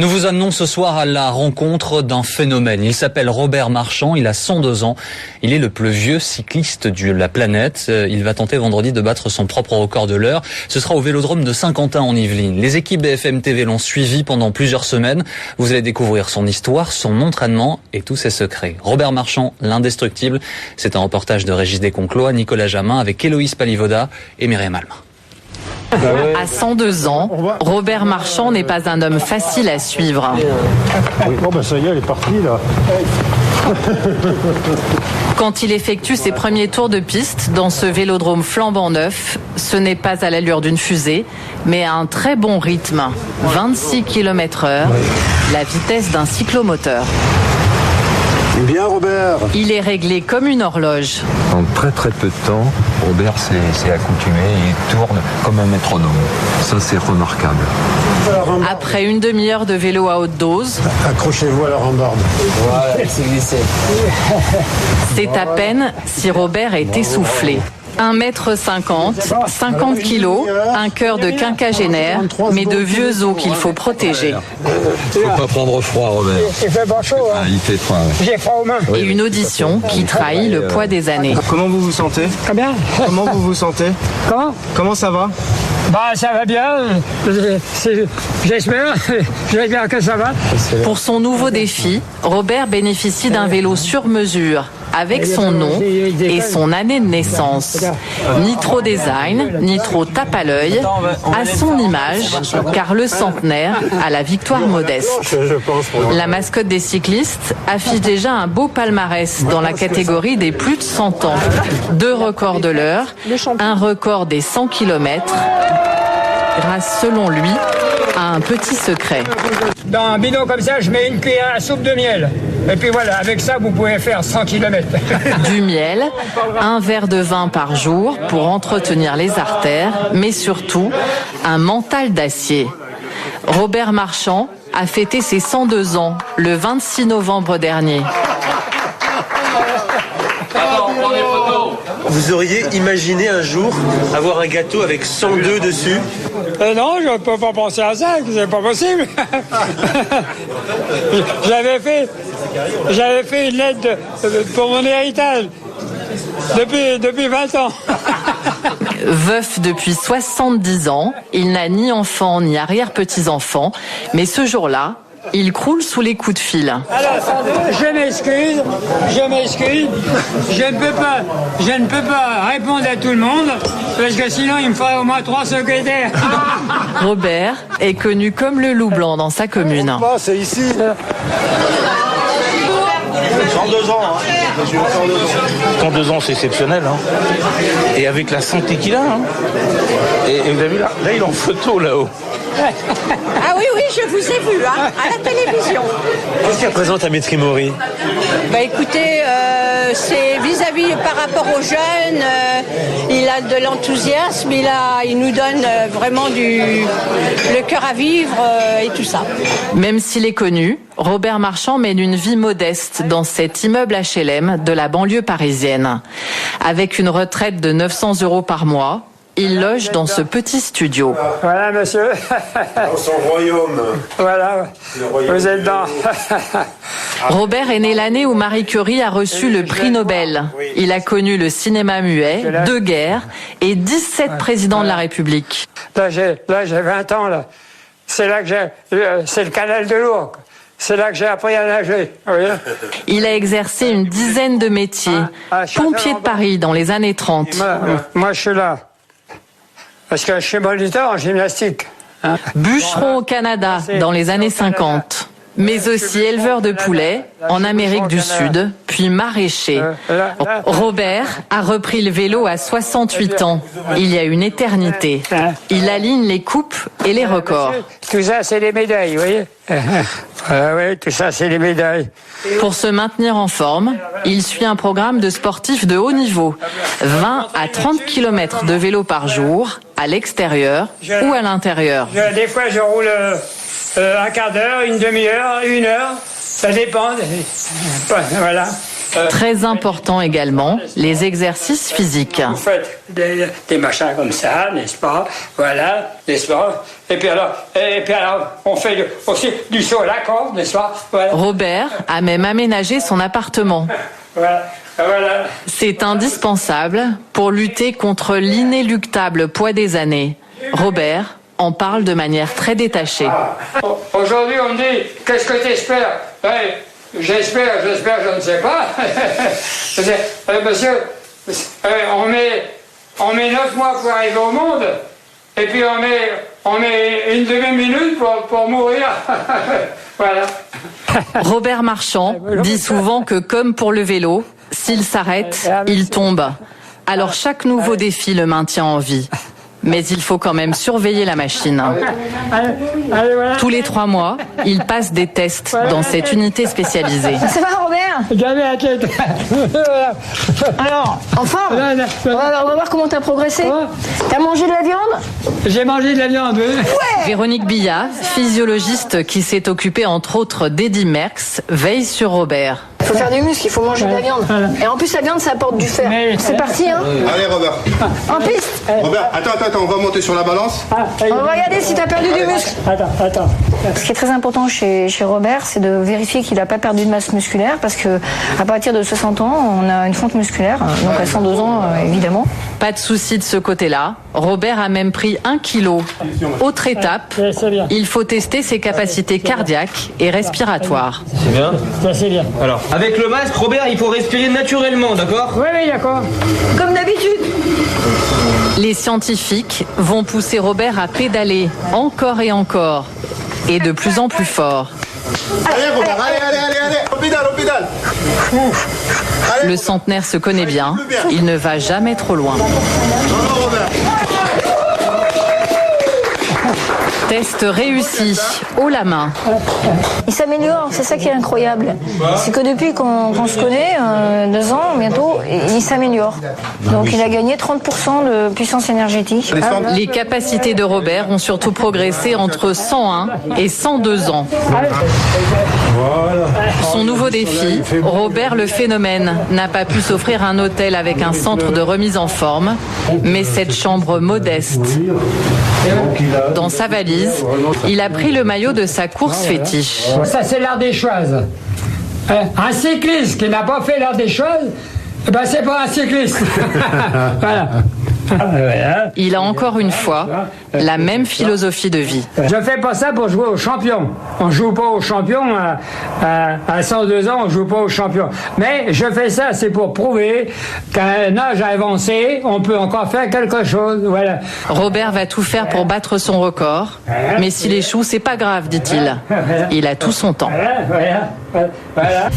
Nous vous amenons ce soir à la rencontre d'un phénomène. Il s'appelle Robert Marchand, il a 102 ans. Il est le plus vieux cycliste de la planète. Il va tenter vendredi de battre son propre record de l'heure. Ce sera au Vélodrome de Saint-Quentin en Yvelines. Les équipes BFM TV l'ont suivi pendant plusieurs semaines. Vous allez découvrir son histoire, son entraînement et tous ses secrets. Robert Marchand, l'indestructible. C'est un reportage de Régis Desconclois, Nicolas Jamin avec Héloïse Palivoda et Myriam Alma. À 102 ans, Robert Marchand n'est pas un homme facile à suivre. Ça y est, elle est partie là. Quand il effectue ses premiers tours de piste dans ce vélodrome flambant neuf, ce n'est pas à l'allure d'une fusée, mais à un très bon rythme. 26 km/h, la vitesse d'un cyclomoteur. Bien Robert. Il est réglé comme une horloge. En très très peu de temps, Robert s'est accoutumé, il tourne comme un métronome. Ça c'est remarquable. Après une demi-heure de vélo à haute dose, Accrochez-vous à la rambarde. Voilà, elle s'est glissée. c'est à peine si Robert est essoufflé. 1,50 m, 50 kg, un cœur de quinquagénaire, mais de vieux os qu'il faut protéger. Faut pas prendre froid, Robert. Il fait pas chaud, hein. Il fait froid. Ouais. J'ai froid aux mains. Et une audition qui trahit le poids des années. Comment vous vous sentez? Très bien. Comment vous vous sentez? Comment ça va? Ça va bien. J'espère que ça va. Pour son nouveau défi, Robert bénéficie d'un vélo sur mesure, avec son nom et son année de naissance. Ni trop design, ni trop tape à l'œil, à son image, car le centenaire a la victoire modeste. La mascotte des cyclistes affiche déjà un beau palmarès dans la catégorie des plus de 100 ans. 2 records de l'heure, un record des 100 km, grâce, selon lui, à un petit secret. Dans un bidon comme ça, je mets une cuillère à soupe de miel. Et puis voilà, avec ça, vous pouvez faire 100 km. Du miel, un verre de vin par jour pour entretenir les artères, mais surtout un mental d'acier. Robert Marchand a fêté ses 102 ans le 26 novembre dernier. Vous auriez imaginé un jour avoir un gâteau avec 102 dessus? Non, je ne peux pas penser à ça, c'est pas possible. J'avais fait une lettre pour mon héritage depuis 20 ans. Veuf depuis 70 ans, il n'a ni enfant ni arrière-petits-enfants, mais ce jour-là, il croule sous les coups de fil. Alors, je m'excuse, je ne peux pas répondre à tout le monde, parce que sinon il me faudrait au moins 3 secrétaires. Robert est connu comme le loup blanc dans sa commune. C'est ici. 102 ans, hein. 102 ans, c'est exceptionnel, hein. Et avec la santé qu'il a, hein. Et vous avez vu là, il est en photo là-haut. Ah oui, je vous ai vu, hein, à la télévision. Qu'est-ce qu'il représente à Maître Maury? Écoutez, c'est vis-à-vis par rapport aux jeunes, il a de l'enthousiasme, il nous donne vraiment le cœur à vivre et tout ça. Même s'il est connu, Robert Marchand mène une vie modeste dans cet immeuble HLM de la banlieue parisienne. Avec une retraite de 900 € par mois, il loge dans ce petit studio. Voilà, monsieur. Dans son royaume. Voilà, vous êtes dans... Robert est né l'année où Marie Curie a reçu le prix Nobel. Il a connu le cinéma muet, 2 guerres et 17 présidents de la République. Là, j'ai 20 ans, là. C'est là que c'est le canal de l'Ourcq. C'est là que j'ai appris à nager. Oui. Il a exercé une dizaine de métiers. Pompier de Paris dans les années 30. Moi, je suis là. Parce que je suis moniteur en gymnastique. Bûcheron au Canada dans les années 50. Mais aussi éleveur de poulets en Amérique du Sud, puis maraîcher. Robert a repris le vélo à 68 ans, il y a une éternité. Il aligne les coupes et les records. Tout ça, c'est des médailles, vous voyez. Oui, tout ça, c'est des médailles. Pour se maintenir en forme, il suit un programme de sportifs de haut niveau. 20 à 30 km de vélo par jour, à l'extérieur ou à l'intérieur. Des fois, je roule un quart d'heure, une demi-heure, 1 heure. Ça dépend. Voilà. Très important également, les exercices physiques. Vous faites des machins comme ça, n'est-ce pas? Voilà, n'est-ce pas? Et puis alors, on fait aussi du saut à la corde, n'est-ce pas? Voilà. Robert a même aménagé son appartement. Voilà. C'est indispensable pour lutter contre l'inéluctable poids des années. Robert en parle de manière très détachée. Aujourd'hui, on me dit, qu'est-ce que tu espères? J'espère, je ne sais pas. Monsieur, on met 9 mois pour arriver au monde, et puis on met une demi-minute pour mourir. Voilà. Robert Marchand dit souvent que, comme pour le vélo, s'il s'arrête, il tombe. Alors chaque nouveau défi le maintient en vie. Mais il faut quand même surveiller la machine. Tous les 3 mois, il passe des tests dans cette unité spécialisée. Ça va, Robert? J'avais la tête. Alors, en forme? Alors, on va voir comment t'as progressé. T'as mangé de la viande? J'ai mangé de la viande. Ouais. Véronique Billat, physiologiste qui s'est occupée entre autres d'Eddy Merckx, veille sur Robert. Il faut faire du muscle, il faut manger de la viande. Et en plus, la viande, ça apporte du fer. C'est parti, hein? Allez, Robert. En piste. Robert, attends, on va monter sur la balance. On va regarder si t'as perdu du muscle. Attends. Ce qui est très important chez Robert, c'est de vérifier qu'il n'a pas perdu de masse musculaire, parce que à partir de 60 ans, on a une fonte musculaire, donc à 102 ans, évidemment. Pas de souci de ce côté-là. Robert a même pris 1 kilo. Autre étape, il faut tester ses capacités cardiaques et respiratoires. C'est bien. C'est bien. Alors, avec le masque, Robert, il faut respirer naturellement, d'accord? Oui, d'accord. Comme d'habitude. Les scientifiques vont pousser Robert à pédaler encore et encore, et de plus en plus fort. Allez, Robert, allez, au pédale. Le centenaire se connaît bien, il ne va jamais trop loin. Non, Robert. Test réussi, haut la main. Il s'améliore, c'est ça qui est incroyable. C'est que depuis qu'on se connaît, 2 ans bientôt, il s'améliore. Donc il a gagné 30% de puissance énergétique. Les capacités de Robert ont surtout progressé entre 101 et 102 ans. Son nouveau défi, Robert le phénomène, n'a pas pu s'offrir un hôtel avec un centre de remise en forme, mais cette chambre modeste. Dans sa valise, il a pris le maillot de sa course fétiche. Ça, c'est l'art des choses. Un cycliste qui n'a pas fait l'art des choses, c'est pas un cycliste. Voilà. Il a encore une fois la même philosophie de vie. Je fais pas ça pour jouer aux champions. On joue pas aux champions à 102 ans, on joue pas aux champions. Mais je fais ça, c'est pour prouver qu'à un âge avancé, on peut encore faire quelque chose. Voilà. Robert va tout faire pour battre son record, mais s'il échoue, c'est pas grave, dit-il. Il a tout son temps. Voilà.